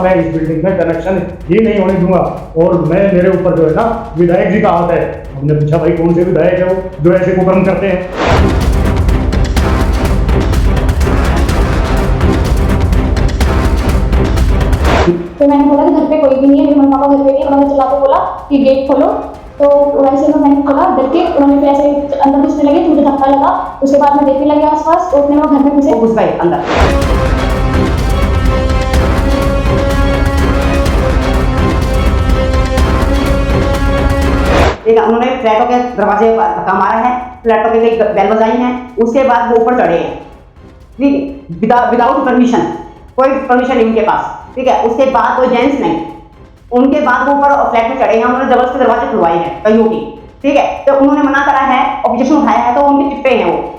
मैं इस बिल्डिंग में कनेक्शन ही नहीं होने दूंगा। और मैं मेरे ऊपर जो है ना विधायक जी का हाथ है। हमने पूछा भाई कौन से विधायक है वो जो ऐसे कुकर्म करते हैं। तो मैंने बोला कि घर पे कोई भी नहीं है, मेरे मम्मी पापा घर पे नहीं। उन्होंने चिल्ला के बोला कि गेट खोलो। तो वैसे में मैंने खोला, डर के उन्होंने फिर ऐसे अंदर घुसने लगे तो मुझे धक्का लगा। उसके बाद मैं देखने लगी आसपास तो उतने में वो घर में घुस गए अंदर। ठीक है, उन्होंने फ्लैटों के दरवाजे पर धक्का मारा है, फ्लैटों के कई बेल बजाई हैं, उसके बाद वो ऊपर चढ़े हैं। ठीक है, विदाउट परमिशन, कोई परमिशन नहीं उनके पास। ठीक है, उसके बाद कोई जेंट्स नहीं, उनके बाद वो ऊपर फ्लैट में चढ़े हैं। उन्होंने जबरदस्ती दरवाजे खुलवाए हैं कईयों की। ठीक है, तो उन्होंने मना करा है, ऑब्जेक्शन उठाया है, तो उनके चिट्टे हैं वो।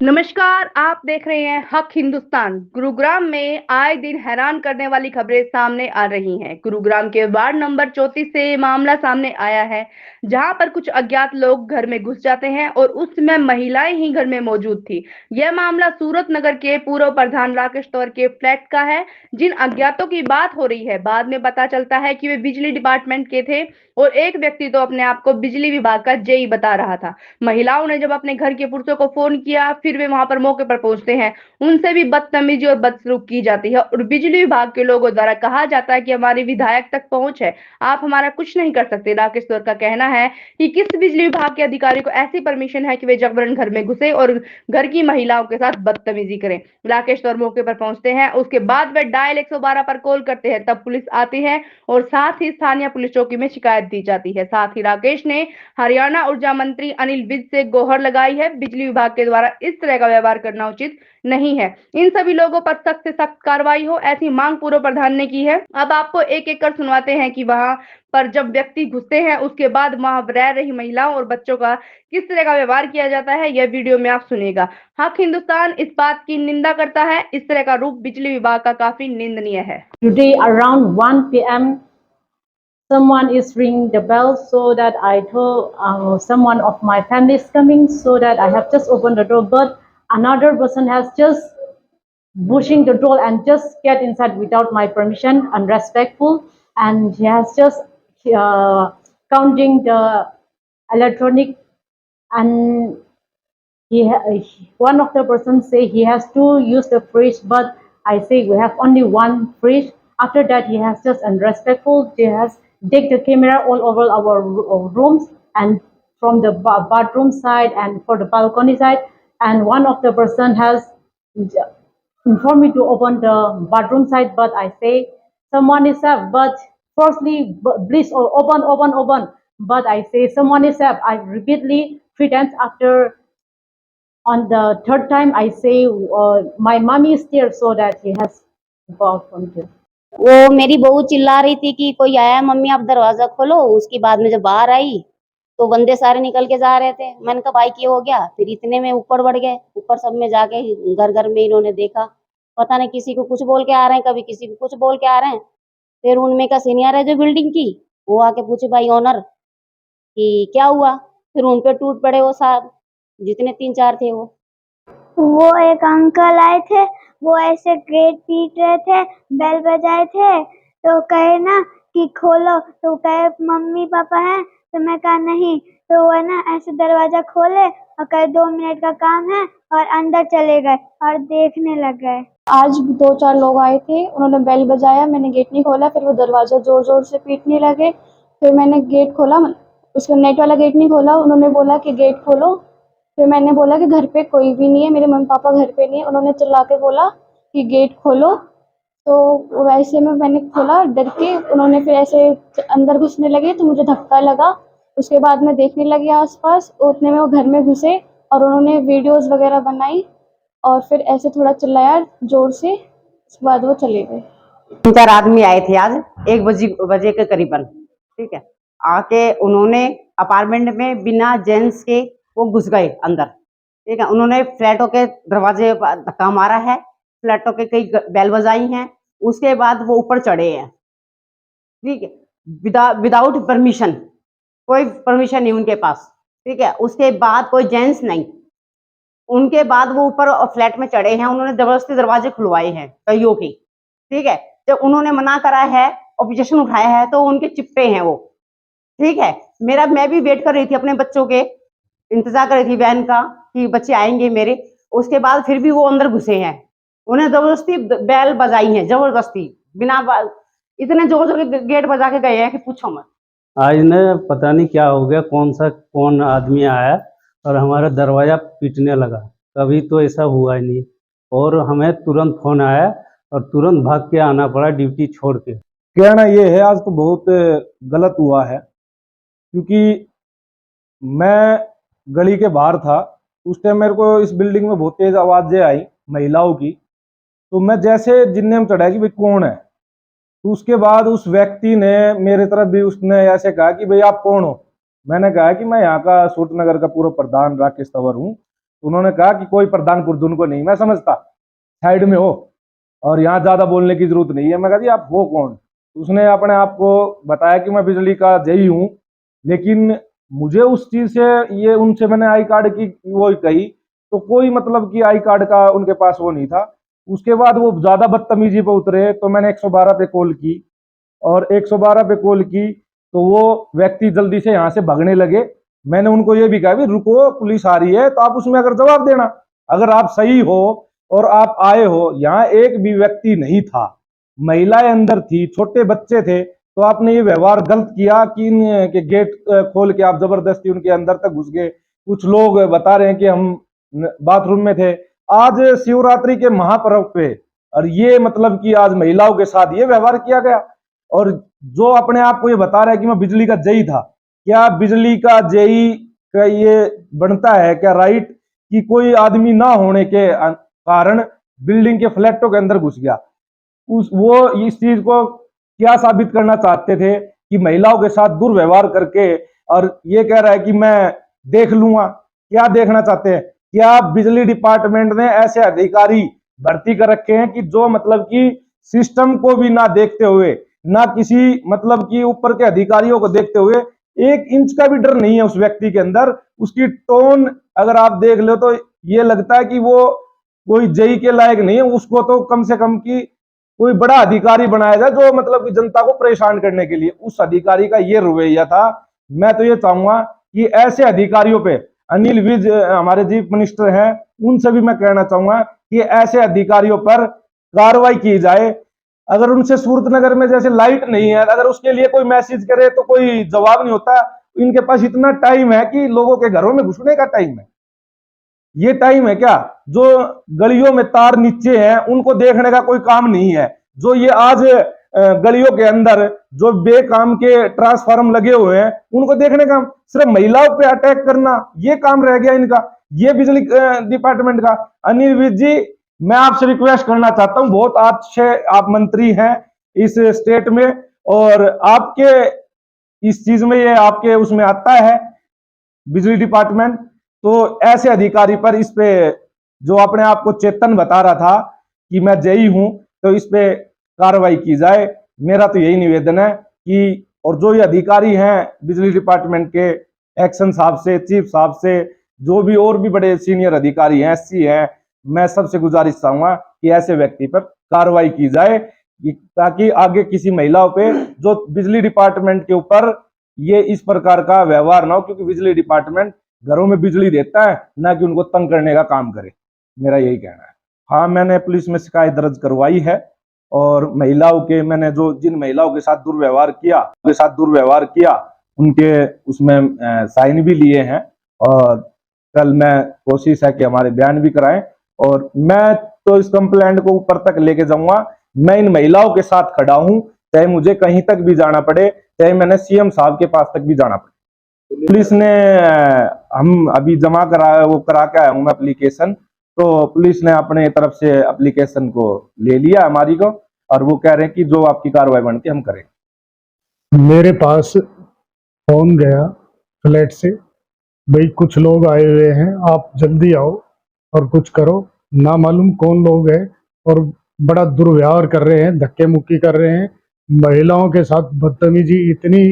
नमस्कार, आप देख रहे हैं हक हिंदुस्तान। गुरुग्राम में आए दिन हैरान करने वाली खबरें सामने आ रही हैं। गुरुग्राम के वार्ड नंबर 34 से मामला सामने आया है, जहां पर कुछ अज्ञात लोग घर में घुस जाते हैं और उस समय महिलाएं ही घर में मौजूद थी। यह मामला सूरत नगर के पूर्व प्रधान राकेश तौर के फ्लैट का है, जिन अज्ञातों की बात हो रही है। बाद में पता चलता है कि वे बिजली डिपार्टमेंट के थे और एक व्यक्ति तो अपने आप को बिजली विभाग का जेई बता रहा था। महिलाओं ने जब अपने घर के पुरुषों को फोन किया, फिर वे वहां पर मौके पर पहुंचते हैं, उनसे भी बदतमीजी और बदसलूक की जाती है और बिजली विभाग के लोगों द्वारा कहा जाता है कि हमारी विधायक तक पहुंच है, आप हमारा कुछ नहीं कर सकते। राकेश तौर का कहना है कि किस बिजली विभाग के अधिकारी को ऐसी परमिशन है कि वे जबरन घर में घुसे और घर की महिलाओं के साथ बदतमीजी करें। राकेश तौर मौके पर पहुंचते हैं, उसके बाद वे डायल 112 पर कॉल करते हैं, तब पुलिस आती है और साथ ही स्थानीय पुलिस चौकी में शिकायत दी जाती है। साथ ही राकेश ने हरियाणा ऊर्जा मंत्री अनिल विज से गुहार लगाई है, बिजली विभाग के द्वारा इस तरह का व्यवहार करना उचित नहीं है। इन सभी लोगों पर सख्त से सख्त कार्रवाई हो, ऐसी मांग पूर्व प्रधान ने की है। अब आपको एक एक कर सुनवाते हैं कि वहां पर जब व्यक्ति घुसते हैं उसके बाद वहां रह रही महिलाओं और बच्चों का किस तरह का व्यवहार किया जाता है, यह वीडियो में आप सुनिएगा। हक हिंदुस्तान इस बात की निंदा करता है, इस तरह का रूप बिजली विभाग का काफी निंदनीय है। Today around 1 p.m. someone is ringing the bell, so that I told someone of my family is coming, so that I have just opened the door, but another person has just pushing the door and just get inside without my permission, unrespectful, and he has just counting the electronic, and one of the persons say he has to use the fridge, but I say we have only one fridge. After that, he has just unrespectful. He has take the camera all over our rooms and from the bathroom side and for the balcony side. And one of the person has informed me to open the bathroom side, but I say someone is up. But firstly, please open. But I say someone is up. I repeatedly 3 times. After on the third time, I say my mommy is there, so that he has go out from there. वो मेरी बहू चिल्ला रही थी कि कोई आया mummy आप दरवाजा खोलो। उसके बाद में जब बाहर आई तो बंदे सारे निकल के जा रहे थे। मैंने कहा भाई क्या हो गया? फिर इतने में ऊपर बढ़ गए। ऊपर सब में जाके घर घर में इन्होंने देखा, पता नहीं किसी को कुछ बोल के आ रहे हैं, कभी किसी को कुछ बोल के आ रहे हैं। फिर उनमें का सीनियर है जो बिल्डिंग की, वो आके पूछे भाई ओनर कि क्या हुआ। फिर उन पे टूट पड़े वो साहब, जितने 3-4 थे वो एक अंकल आए थे, वो ऐसे गेट पीट रहे थे, बेल बजाए थे, तो कहे ना कि खोलो, तो कहे मम्मी पापा हैं, तो मैं कहा नहीं, तो वो ना ऐसे दरवाजा खोले और कहे 2 मिनट का काम है और अंदर चले गए और देखने लग गए। आज 2-4 लोग आए थे, उन्होंने बेल बजाया, मैंने गेट नहीं खोला, फिर वो दरवाजा जोर जोर से पीटने लगे। फिर मैंने गेट खोला, उसका नेट वाला गेट नहीं खोला, उन्होंने बोला कि गेट खोलो। फिर मैंने बोला कि घर पे कोई भी नहीं है, मेरे मम्मी पापा घर पे नहीं है। उन्होंने चिल्ला के बोला कि गेट खोलो, तो वैसे में मैंने खोला डर के। उन्होंने फिर ऐसे अंदर घुसने लगे तो मुझे धक्का लगा। उसके बाद मैं देखने लगी आसपास, उतने में वो घर में घुसे और उन्होंने वीडियोस वगैरह बनाई और फिर ऐसे थोड़ा चिल्लाया जोर से। उसके बाद वो चले गए। 3-4 आदमी आए थे आज 1 बजे के करीबन। ठीक है, आके उन्होंने अपार्टमेंट में बिना जेंट्स के वो घुस गए अंदर। ठीक है, उन्होंने फ्लैटों के दरवाजे पर धक्का मारा है, फ्लैटों के कई बेल बजाई हैं, उसके बाद वो ऊपर चढ़े हैं। ठीक है, विदाउट परमिशन, कोई परमिशन नहीं उनके पास। ठीक है। उसके बाद कोई जेंट्स नहीं, उनके बाद वो ऊपर फ्लैट में चढ़े हैं, उन्होंने जबरदस्ती दरवाजे खुलवाए हैं कईयों के, ठीक है। जब उन्होंने मना करा है, ऑब्जेक्शन उठाया है, तो उनके चिपटे हैं वो, ठीक है। मैं भी वेट कर रही थी, अपने बच्चों के इंतजार कर रही थी वैन का कि बच्चे आएंगे मेरे। उसके बाद फिर भी वो अंदर घुसे हैं, उन्हें जबरदस्ती बैल बजाई है, जबरदस्ती इतने जोर जोर के गेट बजा के गए हैं कि पूछो मत। आज ने पता नहीं क्या हो गया, कौन आदमी आया और हमारा दरवाजा पीटने लगा। कभी तो ऐसा हुआ ही नहीं, और हमें तुरंत फोन आया और तुरंत भाग के आना पड़ा ड्यूटी छोड़ के। कहना ये है, आज तो बहुत गलत हुआ है, क्योंकि मैं गली के बाहर था उस टाइम, मेरे को इस बिल्डिंग में बहुत तेज आवाजें आई महिलाओं की। तो मैं जैसे जिन्ने में चढ़ा कि भाई कौन है, तो उसके बाद उस व्यक्ति ने मेरे तरफ भी उसने ऐसे कहा कि भाई आप कौन हो। मैंने कहा कि मैं यहाँ का सूरतनगर का पूर्व प्रधान राकेश तंवर हूँ। उन्होंने कहा कि कोई प्रधान कुर्दुन को नहीं मैं समझता, साइड में हो और यहाँ ज्यादा बोलने की जरूरत नहीं है। मैं कहा जी आप हो कौन। उसने अपने आप को बताया कि मैं बिजली का जेई हूँ, लेकिन मुझे उस चीज से ये उनसे मैंने आई कार्ड की वो कही, तो कोई मतलब कि आई कार्ड का उनके पास वो नहीं था। उसके बाद वो ज्यादा बदतमीजी पे उतरे, तो मैंने 112 पे कॉल की, और 112 पे कॉल की तो वो व्यक्ति जल्दी से यहाँ से भागने लगे। मैंने उनको ये भी कहा भी रुको, पुलिस आ रही है, तो आप उसमें अगर जवाब देना, अगर आप सही हो और आप आए हो। यहाँ एक भी व्यक्ति नहीं था, महिलाएं अंदर थी, छोटे बच्चे थे, तो आपने ये व्यवहार गलत किया कि इनके गेट खोल के आप जबरदस्ती उनके अंदर तक घुस गए। कुछ लोग बता रहे हैं कि हम बाथरूम में थे। आज शिवरात्रि के महापर्व पे, और ये मतलब कि आज महिलाओं के साथ ये व्यवहार किया गया। और जो अपने आप को ये बता रहा है कि मैं बिजली का जेई था, क्या बिजली का जेई का ये बनता है क्या राइट कि कोई आदमी ना होने के कारण बिल्डिंग के फ्लैटों के अंदर घुस गया। वो इस चीज को क्या साबित करना चाहते थे कि महिलाओं के साथ दुर्व्यवहार करके, और ये कह रहा है कि मैं देख लूंगा। क्या देखना चाहते हैं? क्या बिजली डिपार्टमेंट ने ऐसे अधिकारी भर्ती कर रखे हैं कि जो मतलब कि सिस्टम को भी ना देखते हुए, ना किसी मतलब कि ऊपर के अधिकारियों को देखते हुए, 1 इंच का भी डर नहीं है उस व्यक्ति के अंदर। उसकी टोन अगर आप देख लो तो ये लगता है कि वो कोई जेई के लायक नहीं है। उसको तो कम से कम की कोई बड़ा अधिकारी बनाया जाए जो मतलब कि जनता को परेशान करने के लिए। उस अधिकारी का ये रवैया था। मैं तो ये चाहूंगा कि ऐसे अधिकारियों पे, अनिल विज हमारे चीफ मिनिस्टर हैं, उनसे भी मैं कहना चाहूंगा कि ऐसे अधिकारियों पर कार्रवाई की जाए। अगर उनसे सूरतनगर में जैसे लाइट नहीं है, अगर उसके लिए कोई मैसेज करे तो कोई जवाब नहीं होता। इनके पास इतना टाइम है कि लोगों के घरों में घुसने का टाइम है। ये टाइम है क्या? जो गलियों में तार नीचे हैं उनको देखने का कोई काम नहीं है। जो ये आज गलियों के अंदर जो बेकाम के ट्रांसफार्म लगे हुए हैं उनको देखने का, सिर्फ महिलाओं पे अटैक करना ये काम रह गया इनका, ये बिजली डिपार्टमेंट का। अनिल विज जी, मैं आपसे रिक्वेस्ट करना चाहता हूं, बहुत अच्छे आप मंत्री हैं इस स्टेट में, और आपके इस चीज में ये आपके उसमें आता है बिजली डिपार्टमेंट, तो ऐसे अधिकारी पर इस पे जो अपने आप को चेतन बता रहा था कि मैं जेई हूं, तो इस पे कार्रवाई की जाए। मेरा तो यही निवेदन है कि, और जो ये अधिकारी हैं बिजली डिपार्टमेंट के, एक्शन साहब से, चीफ साहब से, जो भी और भी बड़े सीनियर अधिकारी हैं, एससी हैं, मैं सबसे गुजारिश चाहूंगा कि ऐसे व्यक्ति पर कार्रवाई की जाए, ताकि आगे किसी महिलाओं पे जो बिजली डिपार्टमेंट के ऊपर ये इस प्रकार का व्यवहार ना हो, क्योंकि बिजली डिपार्टमेंट घरों में बिजली देता है, ना कि उनको तंग करने का काम करे। मेरा यही कहना है। हाँ, मैंने पुलिस में शिकायत दर्ज करवाई है, और महिलाओं के, मैंने जो जिन महिलाओं के साथ दुर्व्यवहार किया उनके उसमें साइन भी लिए हैं, और कल मैं कोशिश है कि हमारे बयान भी कराएं। और मैं तो इस कंप्लेंट को ऊपर तक लेके जाऊंगा। मैं इन महिलाओं के साथ खड़ा हूं, चाहे मुझे कहीं तक भी जाना पड़े, चाहे मैंने सीएम साहब के पास तक भी जाना पड़े। पुलिस ने, हम अभी जमा करा के आया हूं मैं एप्लीकेशन, तो पुलिस ने अपने तरफ से एप्लीकेशन को ले लिया हमारी को, और वो कह रहे हैं कि जो आपकी कार्रवाई बनती है हम करेंगे। मेरे पास फोन गया फ्लैट से, भाई कुछ लोग आए हुए हैं, आप जल्दी आओ और कुछ करो। ना मालूम कौन लोग हैं, और बड़ा दुर्व्यवहार कर रहे हैं, धक्के मुक्की कर रहे हैं, महिलाओं के साथ बदतमीजी इतनी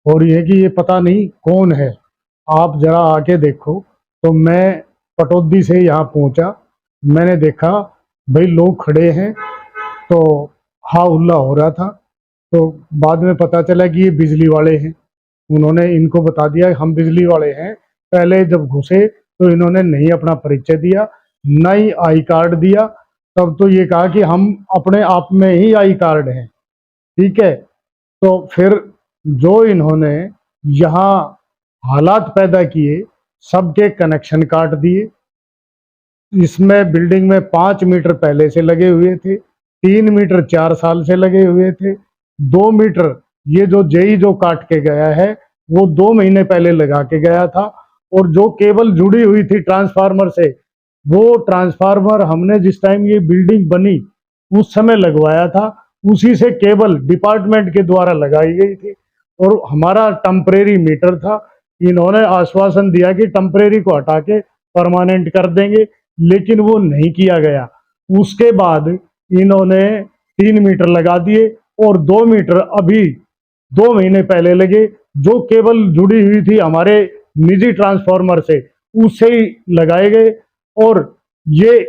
हो रही है कि ये पता नहीं कौन है। आप जरा आके देखो। तो मैं पटौदी से यहाँ पहुंचा, मैंने देखा भाई लोग खड़े हैं, तो हा उल्ला हो रहा था। तो बाद में पता चला कि ये बिजली वाले हैं। उन्होंने इनको बता दिया हम बिजली वाले हैं। पहले जब घुसे तो इन्होंने नहीं अपना परिचय दिया, ना ही आई कार्ड दिया। तब तो ये कहा कि हम अपने आप में ही आई कार्ड हैं, ठीक है। तो फिर जो इन्होंने यहाँ हालात पैदा किए, सबके कनेक्शन काट दिए। इसमें बिल्डिंग में 5 मीटर पहले से लगे हुए थे, 3 मीटर 4 साल से लगे हुए थे, 2 मीटर ये जो जेई जो काट के गया है वो 2 महीने पहले लगा के गया था। और जो केबल जुड़ी हुई थी ट्रांसफार्मर से, वो ट्रांसफार्मर हमने जिस टाइम ये बिल्डिंग बनी उस समय लगवाया था, उसी से केबल डिपार्टमेंट के द्वारा लगाई गई थी। और हमारा टेम्परेरी मीटर था। इन्होंने आश्वासन दिया कि टेम्परेरी को हटा के परमानेंट कर देंगे, लेकिन वो नहीं किया गया। उसके बाद इन्होंने 3 मीटर लगा दिए और 2 मीटर अभी 2 महीने पहले लगे। जो केबल जुड़ी हुई थी हमारे निजी ट्रांसफार्मर से, उससे ही लगाए गए। और ये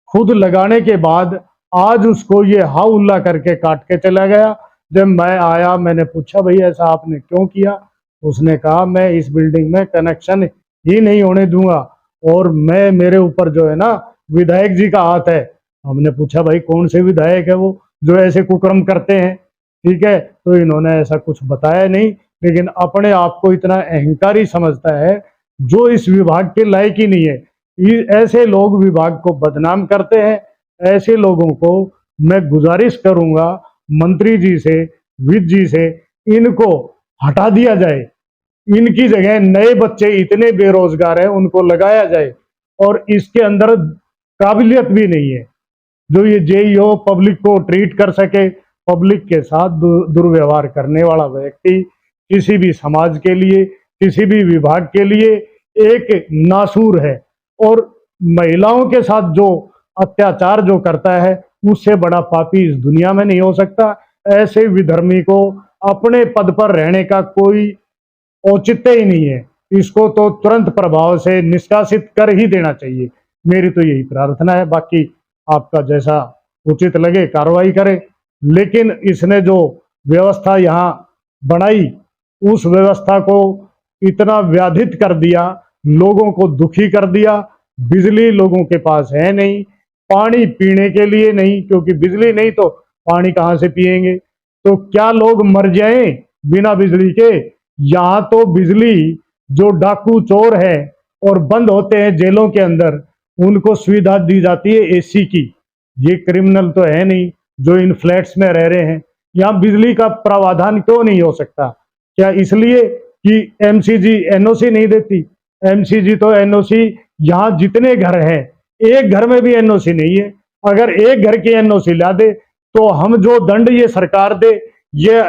खुद लगाने के बाद आज उसको ये हाउल्ला करके काट के चला गया। जब मैं आया मैंने पूछा भाई ऐसा आपने क्यों किया? उसने कहा मैं इस बिल्डिंग में कनेक्शन ही नहीं होने दूंगा, और मैं मेरे ऊपर जो है ना विधायक जी का हाथ है। हमने पूछा भाई कौन से विधायक है वो जो ऐसे कुकर्म करते हैं, ठीक है। तो इन्होंने ऐसा कुछ बताया नहीं, लेकिन अपने आप को इतना अहंकारी समझता है जो इस विभाग के लायक ही नहीं है। ऐसे लोग विभाग को बदनाम करते हैं। ऐसे लोगों को मैं गुजारिश करूंगा मंत्री जी से, विद जी से, इनको हटा दिया जाए। इनकी जगह नए बच्चे इतने बेरोजगार हैं उनको लगाया जाए। और इसके अंदर काबिलियत भी नहीं है जो ये जेईओ पब्लिक को ट्रीट कर सके। पब्लिक के साथ दुर्व्यवहार करने वाला व्यक्ति किसी भी समाज के लिए, किसी भी विभाग के लिए एक नासूर है। और महिलाओं के साथ जो अत्याचार जो करता है उससे बड़ा पापी इस दुनिया में नहीं हो सकता। ऐसे विधर्मी को अपने पद पर रहने का कोई औचित्य ही नहीं है। इसको तो तुरंत प्रभाव से निष्कासित कर ही देना चाहिए। मेरी तो यही प्रार्थना है। बाकी आपका जैसा उचित लगे कार्रवाई करे, लेकिन इसने जो व्यवस्था यहाँ बनाई उस व्यवस्था को इतना व्याधित कर दिया, लोगों को दुखी कर दिया। बिजली लोगों के पास है नहीं, पानी पीने के लिए नहीं, क्योंकि बिजली नहीं तो पानी कहाँ से पिएंगे। तो क्या लोग मर जाएं बिना बिजली के? यहाँ तो बिजली जो डाकू चोर है और बंद होते हैं जेलों के अंदर, उनको सुविधा दी जाती है एसी की। ये क्रिमिनल तो है नहीं जो इन फ्लैट्स में रह रहे हैं। यहाँ बिजली का प्रावधान क्यों नहीं हो सकता? क्या इसलिए कि एमसीजी एनओसी नहीं देती? एमसीजी तो एनओसी यहाँ जितने घर हैं एक घर में भी एनओसी नहीं है। अगर एक घर की एनओसी ला दे तो हम जो दंड ये सरकार दे, ये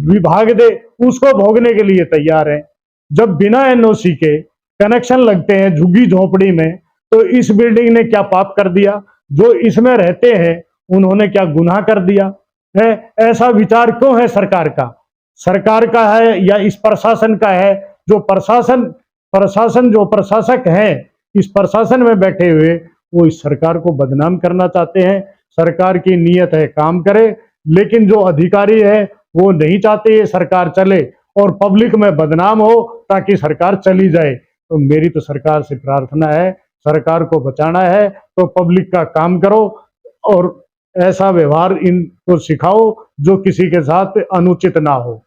विभाग दे, उसको भोगने के लिए तैयार हैं। जब बिना एनओसी के कनेक्शन लगते हैं झुग्गी झोपड़ी में, तो इस बिल्डिंग ने क्या पाप कर दिया? जो इसमें रहते हैं उन्होंने क्या गुनाह कर दिया है? ऐसा विचार क्यों है सरकार का? सरकार का है या इस प्रशासन का है? जो प्रशासन जो प्रशासक हैं इस प्रशासन में बैठे हुए, वो इस सरकार को बदनाम करना चाहते हैं। सरकार की नीयत है काम करे, लेकिन जो अधिकारी है वो नहीं चाहते ये सरकार चले और पब्लिक में बदनाम हो ताकि सरकार चली जाए। तो मेरी तो सरकार से प्रार्थना है, सरकार को बचाना है तो पब्लिक का काम करो और ऐसा व्यवहार इनको सिखाओ जो किसी के साथ अनुचित ना हो।